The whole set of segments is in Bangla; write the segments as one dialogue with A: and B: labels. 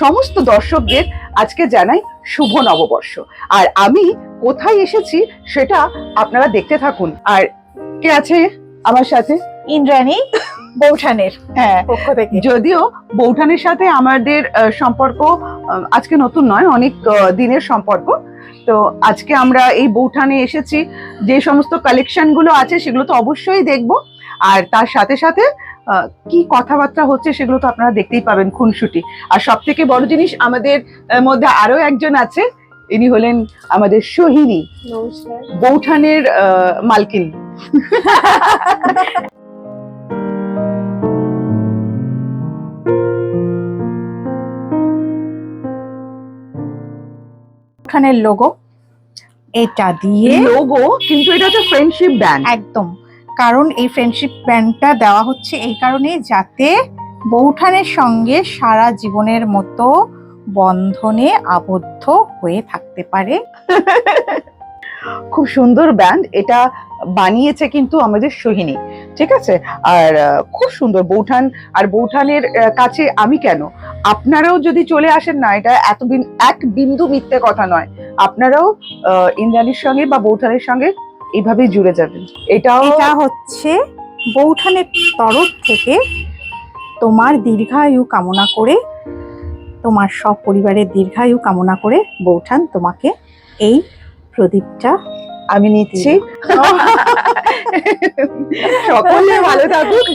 A: সমস্ত দর্শকদের আজকে জানাই শুভ নববর্ষ। আর আমি কোথায় এসেছি সেটা আপনারা দেখতে থাকুন। আর কে আছে আমার সাথে?
B: ইন্দ্রাণী বৌঠানের
A: হ্যাঁ,
B: পক্ষ থেকে।
A: যদিও বৌঠানের সাথে আমাদের সম্পর্ক আজকে নতুন নয়, অনেক দিনের সম্পর্ক। তো আজকে আমরা এই বৌঠানে এসেছি, যে সমস্ত কালেকশন গুলো আছে সেগুলো তো অবশ্যই দেখবো। আর তার সাথে সাথে কি কথাবার্তা হচ্ছে সেগুলো তো আপনারা দেখতেই পাবেন খুনসুটি। আর সব থেকে বড় জিনিস, আমাদের মধ্যে আরো একজন আছে, ইনি হলেন আমাদের সোহিনী, বৌঠানের মালকিন।
B: বৌঠানের লোগো এটা দিয়ে
A: লোগো, কিন্তু এটা হচ্ছে ফ্রেন্ডশিপ ব্যান্ড।
B: একদম, কারণ এই ফ্রেন্ডশিপ ব্যান্ডটা দেওয়া হচ্ছে এই কারণে যাতে বৌঠানের সঙ্গে সারা জীবনের মতো বন্ধনে আবদ্ধ হয়ে থাকতে পারে।
A: খুব সুন্দর ব্যান্ড, এটা বানিয়েছে কিন্তু আমাদের সোহিনী, ঠিক আছে? আর খুব সুন্দর বৌঠান। আর বৌঠানের কাছে আমি কেন, আপনারাও যদি চলে আসেন না, এটা এক বিন্দু মিথ্যে কথা নয়, আপনারাও ইন্দ্রাণীর সঙ্গে বা বৌঠানের সঙ্গে এইভাবেই জুড়ে যাবেন।
B: এটা হচ্ছে বৌঠানের তরফ থেকে তোমার দীর্ঘায়ু কামনা করে, তোমার সব পরিবারের দীর্ঘায়ু কামনা করে বৌঠান তোমাকে এই প্রদীপটা
A: আমি নিচ্ছি। সকলে ভালো থাকুক।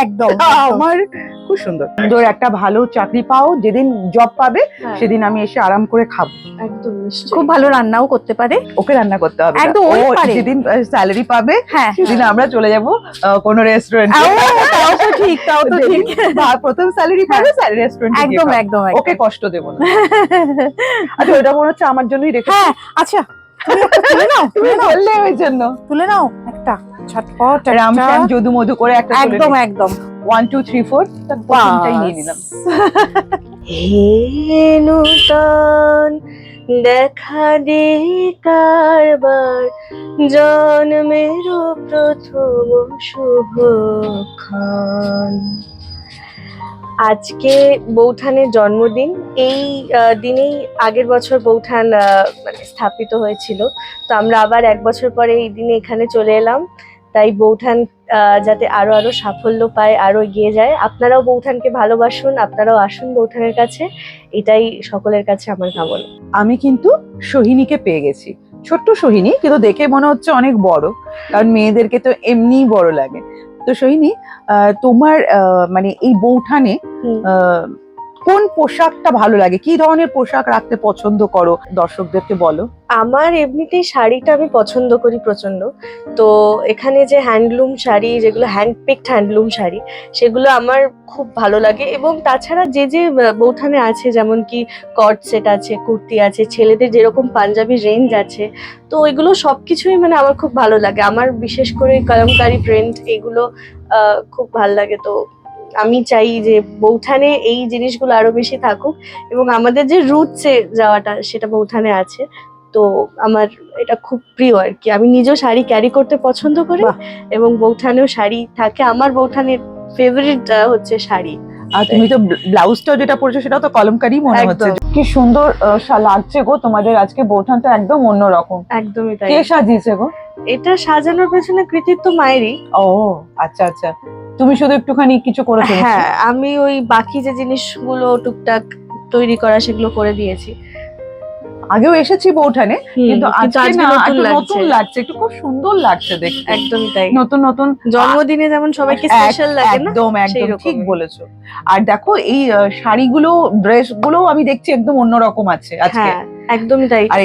B: একদম
A: আমার খুব সুন্দর সুন্দর একটা ভালো চাকরি পাও, যেদিন জব পাবে সেদিন আমি এসে আরাম করে খাবো।
B: একদম, খুব ভালো রান্নাও করতে পারে।
A: ওকে রান্না করতে হবে না।
B: একদম, ওই
A: ও
B: পারে।
A: যেদিন স্যালারি পাবে
B: হ্যাঁ,
A: সেদিন আমরা চলে যাব কোনো রেস্টুরেন্টে।
B: তাও তো ঠিক, তাও তো ঠিক।
A: প্রথম স্যালারি পাবে রেস্টুরেন্টে।
B: একদম একদম
A: ওকে কষ্ট দেব না। আচ্ছা, ওটা মনে হচ্ছে আমার জন্যই রেখে।
B: হ্যাঁ, আচ্ছা তুমি একটা তুলে নাও,
A: তুমি বললে ওই জন্য
B: তুলে নাও একটা ঝটপট
A: রাম শ্যাম যদু মধু করে একটা।
B: একদম একদম
A: 1 2 3 4 প্রথমটাই নিয়ে নিলাম।
C: হে নূতন দেখা দে কারবার, জন্মের প্রথম শুভক্ষণ। আজকে বৌঠানের জন্মদিন। এই দিনেই আগের বছর বৌঠান মানে স্থাপিত হয়েছিল। তো আমরা আবার 1 বছর পরে এই দিনে এখানে চলে এলাম। তাই বৌঠান যাতে আরো আরো সাফল্য পায়, আরো এগিয়ে যায়। আপনারাও বৌঠানকে ভালোবাসুন, আপনারাও আসুন বৌঠানের কাছে, এটাই সকলের কাছে আমার কামনা।
A: আমি কিন্তু সোহিনীকে পেয়ে গেছি, ছোট্ট সোহিনী, কিন্তু দেখে মনে হচ্ছে অনেক বড়, কারণ মেয়েদেরকে তো এমনিই বড় লাগে। তো সোহিনী, তোমার মানে এই বৌঠানে কোন পোশাকটা ভালো লাগে, কি ধরনের পোশাক রাখতে পছন্দ করো, দর্শকদেরকে বলো।
C: আমার এমনিতেই শাড়িটা আমি পছন্দ করি প্রচন্ড। তো এখানে যে হ্যান্ডলুম শাড়ি, যেগুলো হ্যান্ডপিকড হ্যান্ডলুম শাড়ি, সেগুলো আমার খুব ভালো লাগে। এবং তাছাড়া যে যে বৌঠানে আছে, যেমন কি কট সেট আছে, কুর্তি আছে, ছেলেদের যেরকম পাঞ্জাবি রেঞ্জ আছে, তো ওইগুলো সবকিছুই মানে আমার খুব ভালো লাগে। আমার বিশেষ করে কলমকারি প্রিন্ট এগুলো খুব ভালো লাগে। তো আমি চাই যে বৌঠানে এই জিনিসগুলো আরো বেশি থাকুক, এবং আমাদের যে রুটসে যাওয়াটা সেটা বৌঠানে আছে। তো আমার এটা খুব প্রিয় আর কি। আমি নিজেও শাড়ি ক্যারি করতে পছন্দ করি, এবং বৌঠানেও শাড়ি থাকে। আমার বৌঠানের ফেভারিট হচ্ছে শাড়ি।
A: আর তুমি তো ব্লাউজটাও যেটা পরেছো সেটাও তো কলমকারি মনে হচ্ছে। কি সুন্দর লাগছে গো তোমাদের আজকে বৌঠানটা, একদম অন্যরকম।
C: একদমই তাই।
A: কে সাজিয়েছে গো?
C: এটা সাজানোর পেছনে কৃতিত্ব মায়েরই।
A: ও আচ্ছা আচ্ছা, তুমি শুধু একটুখানি কিছু করেছো?
C: হ্যাঁ, আমি ওই বাকি যে জিনিসগুলো টুকটাক তৈরি করা সেগুলো করে দিয়েছি।
A: আগেও এসেছি বৌঠানে, কিন্তু আজকে না একটু নতুন
C: লাগছে।
A: লাগছে, একটু খুব সুন্দর লাগছে দেখতে।
C: একদমই তাই।
A: নতুন নতুন
C: জন্মদিনে যেমন সবাইকে স্পেশাল লাগে না,
A: একদম একদম ঠিক বলেছো। আর দেখো এই শাড়িগুলো, ড্রেস গুলো আমি দেখছি একদম অন্যরকম আছে আজকে।
C: হ্যাঁ, একদমই তাই।
A: আর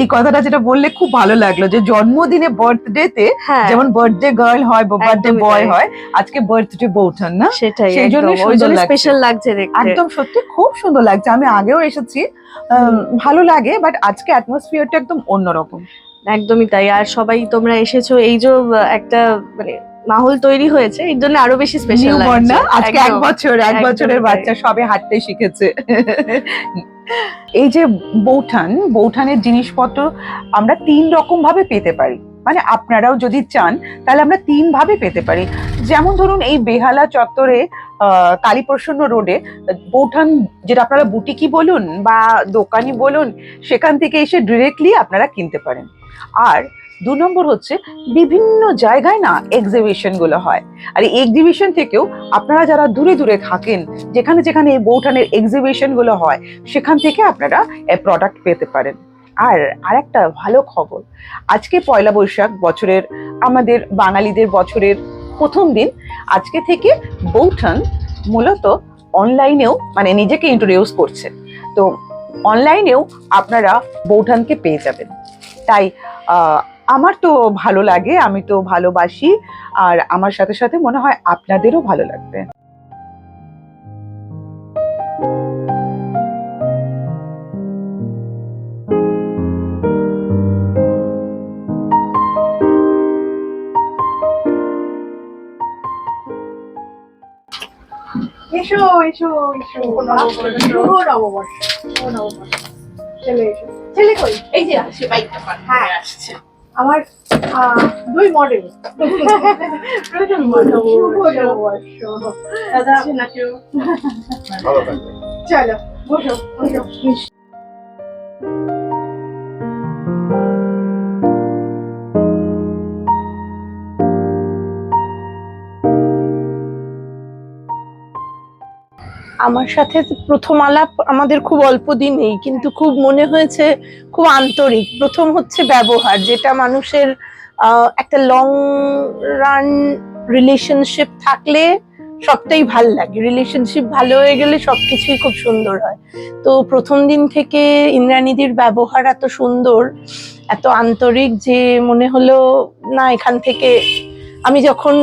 A: এই কথাটা যেটা বললে খুব ভালো লাগলো, যে জন্মদিনে বার্থডেতে যেমন বার্থডে গার্ল হয় বা বার্থডে বয় হয়, আজকে বার্থডে বৌঠান না,
C: সেটাই,
A: সেই জন্য
C: স্পেশাল লাগছে দেখতে।
A: একদম সত্যি খুব সুন্দর লাগছে। আমি আগেও এসেছি, ভালো লাগে, বাট আজকে অ্যাটমসফিয়ারটা একদম অন্যরকম।
C: একদমই তাই। আর সবাই তোমরা এসেছো, এই যে একটা মানে মাহল তৈরি হয়েছে, এর জন্য আরো বেশি স্পেশাল লাগছে।
A: আজকে 1 বছরের বাচ্চা সবে হাঁটতে শিখেছে। এই যে বৌঠানের জিনিসপত্র আমরা 3 রকম ভাবে পেতে পারি, মানে আপনারাও যদি চান তাহলে আমরা 3 ভাবে পেতে পারি। যেমন ধরুন এই বেহালা চত্বরে কালীপ্রসন্ন রোডে বৌঠান, যেটা আপনারা বুটিকি বলুন বা দোকানি বলুন, সেখান থেকে এসে ডিরেক্টলি আপনারা কিনতে পারেন। আর 2 নম্বর হচ্ছে বিভিন্ন জায়গায় না এক্সিবিশন গুলো হয়, আর এই এক্সিবিশন থেকেও আপনারা যারা দূরে দূরে থাকেন, যেখানে যেখানে এই বৌঠানের এক্সিবিশন গুলো হয়, সেখান থেকে আপনারা প্রোডাক্ট পেতে পারেন। আর আরেকটা ভালো খবর, আজকে পয়লা বৈশাখ, বছরের আমাদের বাঙালিদের বছরের প্রথম দিন। আজকে থেকে বৌঠান মূলত অনলাইনেও মানে নিজেকে ইন্ট্রোডিউস করছে, তো অনলাইনেও আপনারা বৌঠানকে পেয়ে যাবেন। তাই আমার তো ভালো লাগে, আমি তো ভালোবাসি, আর আমার সাথে সাথে মনে হয় আপনাদেরও ভালো লাগবে।
B: এসো এসো এসো, শুভ নববর্ষ, শুভ নববর্ষ। চলে এসো। ছেলে কই? এই যে আসছে, বাইকটা পার হয়ে আসছে। আমার 2 মডেল। প্রথম মডেল, শুভ নববর্ষ। দাদা আপনাকেও। চলো বসো বসো।
D: আমার সাথে প্রথম আলাপ আমাদের খুব অল্প দিনেই, কিন্তু খুব মনে হয়েছে খুব আন্তরিক। প্রথম হচ্ছে ব্যবহার, যেটা মানুষের একটা লং রান রিলেশনশিপ থাকলে সবটাই ভাল লাগে। রিলেশনশিপ ভালো হয়ে গেলে সবকিছুই খুব সুন্দর হয়। তো প্রথম দিন থেকে ইন্দ্রাণীদির ব্যবহার এত সুন্দর, এত আন্তরিক, যে মনে হলো না, এখান থেকে আমি যখন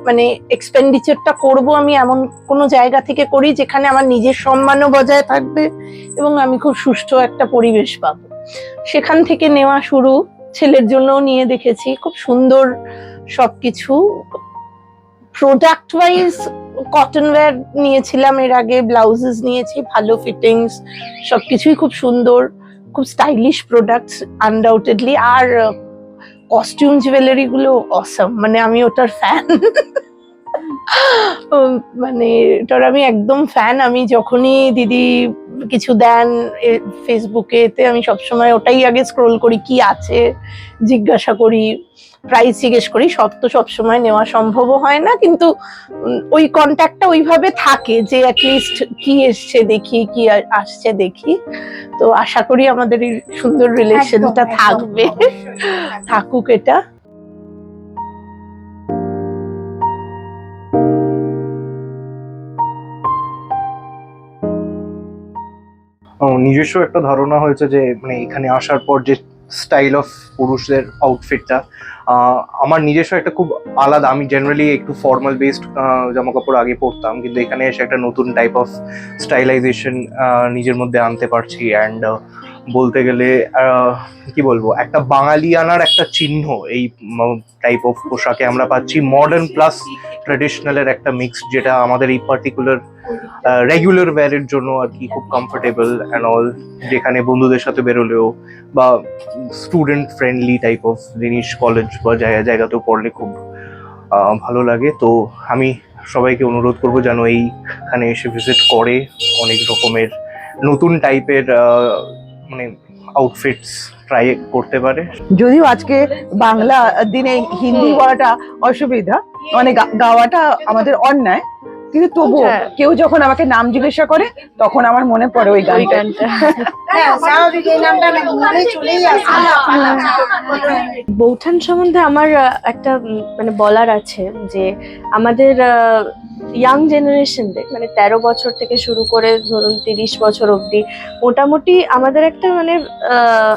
D: মানে এক্সপেন্ডিচারটা করব, আমি এমন কোনো জায়গা থেকে করি যেখানে আমার নিজের সম্মানও বজায় থাকবে এবং আমি খুব সুষ্ঠু একটা পরিবেশ পাবো। সেখান থেকে নেওয়া শুরু। ছেলের জন্যও নিয়ে দেখেছি, খুব সুন্দর সবকিছু। প্রোডাক্ট ওয়াইজ কটন ওয়্যার নিয়েছিলাম এর আগে, ব্লাউজেস নিয়েছি, ভালো ফিটিংস, সবকিছুই খুব সুন্দর, খুব স্টাইলিশ প্রোডাক্টস আনডাউটেডলি। আর কস্টিউম জুয়েলারি গুলো অসাম, মানে আমি ওটার ফ্যান। মানে এটার আমি একদম ফ্যান। আমি যখনই দিদি কিছু দেন ফেসবুকে, তে আমি সবসময় ওটাই আগে স্ক্রোল করি, কি আছে জিজ্ঞাসা করি, প্রাইস জিজ্ঞেস করি। সব তো সবসময় নেওয়া সম্ভবও হয় না, কিন্তু ওই কন্ট্যাক্টটা ওইভাবে থাকে যে অ্যাটলিস্ট কি এসছে দেখি, কি আসছে দেখি। তো আশা করি আমাদের এই সুন্দর রিলেশনটা থাকবে, থাকুক এটা।
E: নিজস্ব একটা ধারণা হয়েছে যে মানে এখানে আসার পর যে স্টাইল অফ পুরুষদের আউটফিটটা আমার নিজস্ব একটা খুব আলাদা। আমি জেনারেলি একটু ফর্মাল বেসড জামা কাপড় আগে পরতাম, কিন্তু এখানে এসে একটা নতুন টাইপ অফ স্টাইলাইজেশন নিজের মধ্যে আনতে পারছি। অ্যান্ড বলতে গেলে কি বলবো, একটা বাঙালিয়ানার একটা চিহ্ন এই টাইপ অফ পোশাকে আমরা পাচ্ছি। মডার্ন প্লাস ট্রেডিশনালের একটা মিক্স, যেটা আমাদের এই পার্টিকুলার রেগুলার ওয়্যারের জন্য আর কি খুব কমফোর্টেবল অ্যান্ড অল। যেখানে বন্ধুদের সাথে বেরোলেও বা স্টুডেন্ট ফ্রেন্ডলি টাইপ অফ জিনিস কলেজ বা জায়গাতেও পড়লে খুব ভালো লাগে। তো আমি সবাইকে অনুরোধ করবো যেন এইখানে এসে ভিজিট করে অনেক রকমের নতুন টাইপের মানে আউটফিটস ট্রাই করতে পারে।
A: যদিও আজকে বাংলা দিনে হিন্দি বলাটা অসুবিধা, মানে গাওয়াটা আমাদের অন্যায়, কিন্তু তবুও কেউ যখন আমাকে নাম জিজ্ঞাসা করে তখন আমার মনে পড়ে ওই গানটা।
C: বৌঠান সম্বন্ধে আমার একটা মানে বলার আছে, যে আমাদের ইয়াং জেনারেশনদের মানে 13 বছর থেকে শুরু করে ধরুন 30 বছর অবধি মোটামুটি আমাদের একটা মানে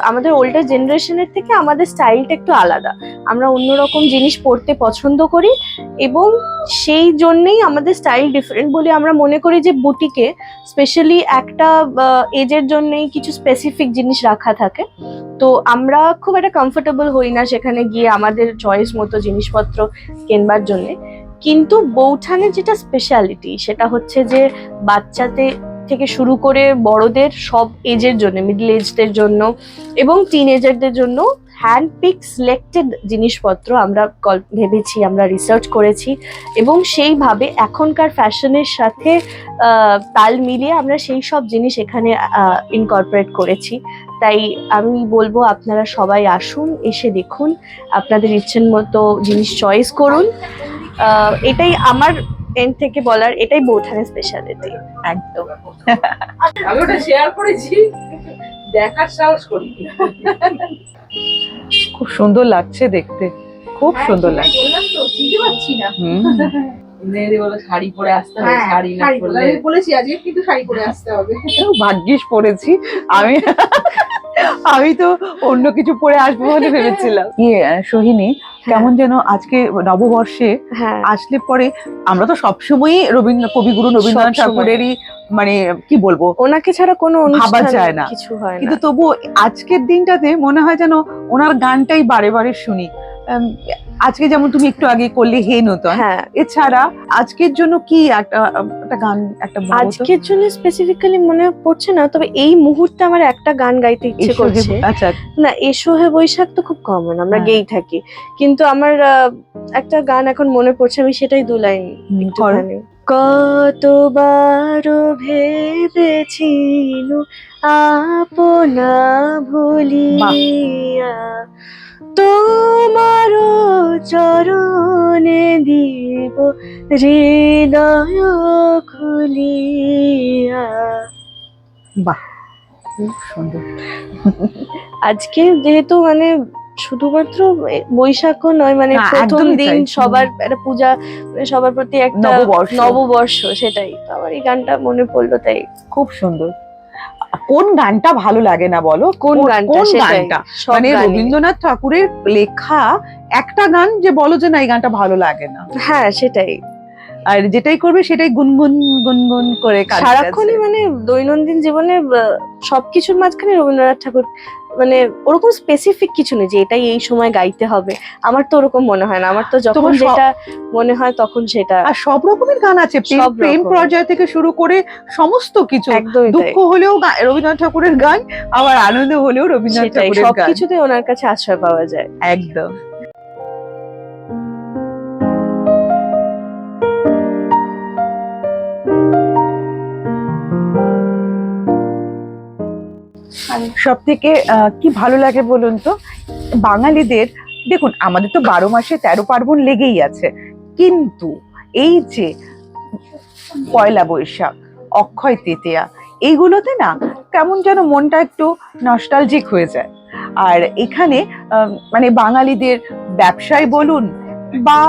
C: আমাদের ওল্ডার জেনারেশনের থেকে আমাদের স্টাইলটা একটু আলাদা। আমরা অন্যরকম জিনিস পরতে পছন্দ করি এবং সেই জন্যেই আমাদের স্টাইল ডিফারেন্ট বলে আমরা মনে করি যে বুটিকে স্পেশালি একটা এজের জন্যই কিছু স্পেসিফিক জিনিস রাখা থাকে। তো আমরা খুব একটা কমফোর্টেবল হই না সেখানে গিয়ে আমাদের চয়েস মতো জিনিসপত্র কেনবার জন্যে। কিন্তু বৌঠানের যেটা স্পেশালিটি সেটা হচ্ছে যে বাচ্চাতে থেকে শুরু করে বড়দের সব এজের জন্য, মিডল এজদের জন্য এবং টিনেজারদের জন্য হ্যান্ড পিক সিলেক্টেড জিনিসপত্র আমরা ভেবেছি, আমরা রিসার্চ করেছি এবং সেইভাবে এখনকার ফ্যাশনের সাথে তাল মিলিয়ে আমরা সেই সব জিনিস এখানে ইনকর্পোরেট করেছি। তাই আমি বলবো আপনারা সবাই আসুন, এসে দেখুন, আপনাদের ইচ্ছের মতো জিনিস চয়েস করুন। এটাই আমার এন্ড থেকে বলার, এটাই বৌঠানের স্পেশালিটি।
A: একদম।
B: আমি ওটা শেয়ার করেছি, দেখার সাহস করি।
A: খুব সুন্দর লাগছে দেখতে, খুব সুন্দর লাগছে।
B: বললাম তো, চিনতে পারছি না।
F: মেহেদি বলে শাড়ি পরে আসতে হবে,
B: হ্যাঁ,
F: শাড়ি না
B: শাড়ি পরে।
F: পরলে
B: আমি বলেছি আজকে কিন্তু শাড়ি পরে আসতে হবে।
A: ভাগ্যিস পড়েছি আমি। আমি তো অন্য কিছু পরে আসবো বলে ভেবেছিলাম। সোহিনী, কেমন যেন আজকে নববর্ষে
C: হ্যাঁ,
A: আসলে পরে আমরা তো সবসময়ই কবিগুরু রবীন্দ্রনাথ
C: সবসময়।
A: ঠাকুরেরই মানে কি বলবো,
C: ওনাকে ছাড়া কোনো
A: ভাবা
C: অনুষ্ঠান
A: যায় না।
C: কিছু হয় না।
A: কিন্তু তবু আজকের দিনটাতে মনে হয় যেন ওনার গানটাই বারে বারে শুনি। আজকে যেমন তুমি একটু আগে করলে হে নূতন,
C: হ্যাঁ,
A: এছাড়া আজকের জন্য কি একটা গান একটা বলো তো?
C: আজকের জন্য স্পেসিফিক্যালি মনে পড়ছে না, তবে এই মুহূর্তে আমার একটা গান গাইতে ইচ্ছে
A: এসো হে-
C: করছে।
A: আচ্ছা,
C: না, এসো হে বৈশাখ তো খুব কমন, আমরা
A: হ্যাঁ।
C: গেই থাকি, কিন্তু আমার একটা গান এখন মনে পড়ছে, আমি সেটাই দু লাইন একটুখানি। কতবার ভেবেছিল আপনা ভুলিয়া তোমার চরণে দিব হৃদয় খুলিয়া।
A: বাহ, খুব সুন্দর।
C: আজকে যেহেতু মানে শুধুমাত্র বৈশাখও নয়, মানে
A: না,
C: প্রথম
A: একদমই
C: দিন
A: তাই।
C: সবার একটা পূজা, মানে সবার প্রতি একটা
A: নববর্ষ।
C: নববর্ষ, সেটাই তো আমার এই গানটা মনে পড়লো, তাই।
A: খুব সুন্দর। কোন গানটা ভালো লাগে না বলো?
C: কোন গানটা?
A: কোন
C: সেটাই,
A: গানটা?
C: সব
A: মানে
C: গানই।
A: রবীন্দ্রনাথ ঠাকুরের লেখা একটা গান যে বলো যে না এই গানটা ভালো লাগে না,
C: হ্যাঁ, সেটাই।
A: আর যেটাই করবে সেটাই গুনগুন গুনগুন করে কাঁদতে
C: সারাক্ষণই
A: আছে।
C: মানে দৈনন্দিন জীবনে সবকিছুর মাঝখানে রবীন্দ্রনাথ ঠাকুর, মানে ওরকম স্পেসিফিক কিছু নেই যে এটাই এই সময় গাইতে হবে। আমার তো ওরকম মনে হয় না, আমার তো যখন
A: তোমার
C: যেটা মনে হয় তখন সেটা।
A: আর সব রকমের গান আছে,
C: সব
A: প্রেম
C: রকমের।
A: পর্যায় থেকে শুরু করে সমস্ত কিছু।
C: একদমই তাই,
A: দুঃখ হলেও রবীন্দ্রনাথ ঠাকুরের গান, আবার আনন্দ হলেও রবীন্দ্রনাথ
C: সেটাই,
A: ঠাকুরের গান।
C: সবকিছুতে ওনার কাছে আশ্রয় পাওয়া যায়।
A: একদম। সব থেকে কি ভালো লাগে বলুন তো বাঙালিদের? দেখুন, আমাদের তো 12 মাসে 13 পার্বণ লেগেই আছে, কিন্তু এই যে পয়লা বৈশাখ, অক্ষয় তৃতীয়া, এইগুলোতে না কেমন যেন মনটা একটু নস্টালজিক হয়ে যায়। আর এখানে মানে বাঙালিদের ব্যবসায় বলুন বা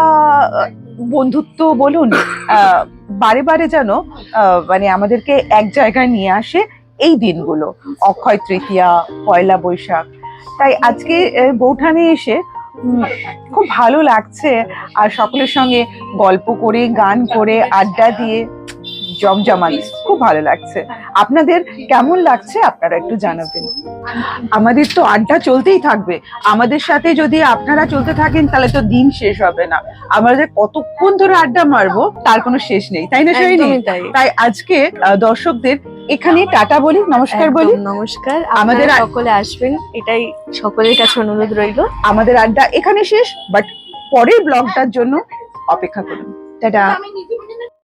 A: বন্ধুত্ব বলুন, বারে বারে যেন মানে আমাদেরকে এক জায়গায় নিয়ে আসে এই দিনগুলো, অক্ষয় তৃতীয়া, পয়লা বৈশাখ। তাই আজকে বৌঠানে এসে খুব ভালো লাগছে, আর সকলের সঙ্গে গল্প করে, গান করে, আড্ডা দিয়ে জমজমাট, খুব ভালো লাগছে। আপনাদের কেমন লাগছে আপনারা একটু জানাবেন। আমাদের তো আড্ডা চলতেই থাকবে, আমাদের সাথে যদি আপনারা চলতে থাকেন তাহলে তো দিন শেষ হবে না। আমরা যে কতক্ষণ ধরে আড্ডা মারবো তার কোনো শেষ নেই, তাই না সোহিনী?
C: একদমই তাই।
A: তাই আজকে দর্শকদের এখানে টাটা বলি, নমস্কার বলি।
C: একদম নমস্কার,
A: আমাদের
C: আমাদের সকলে আসবেন, এটাই সকলের কাছে অনুরোধ রইল।
A: আমাদের আড্ডা এখানে শেষ, বাট পরের ব্লগটার জন্য অপেক্ষা করুন। টাটা।
B: আমি নিজে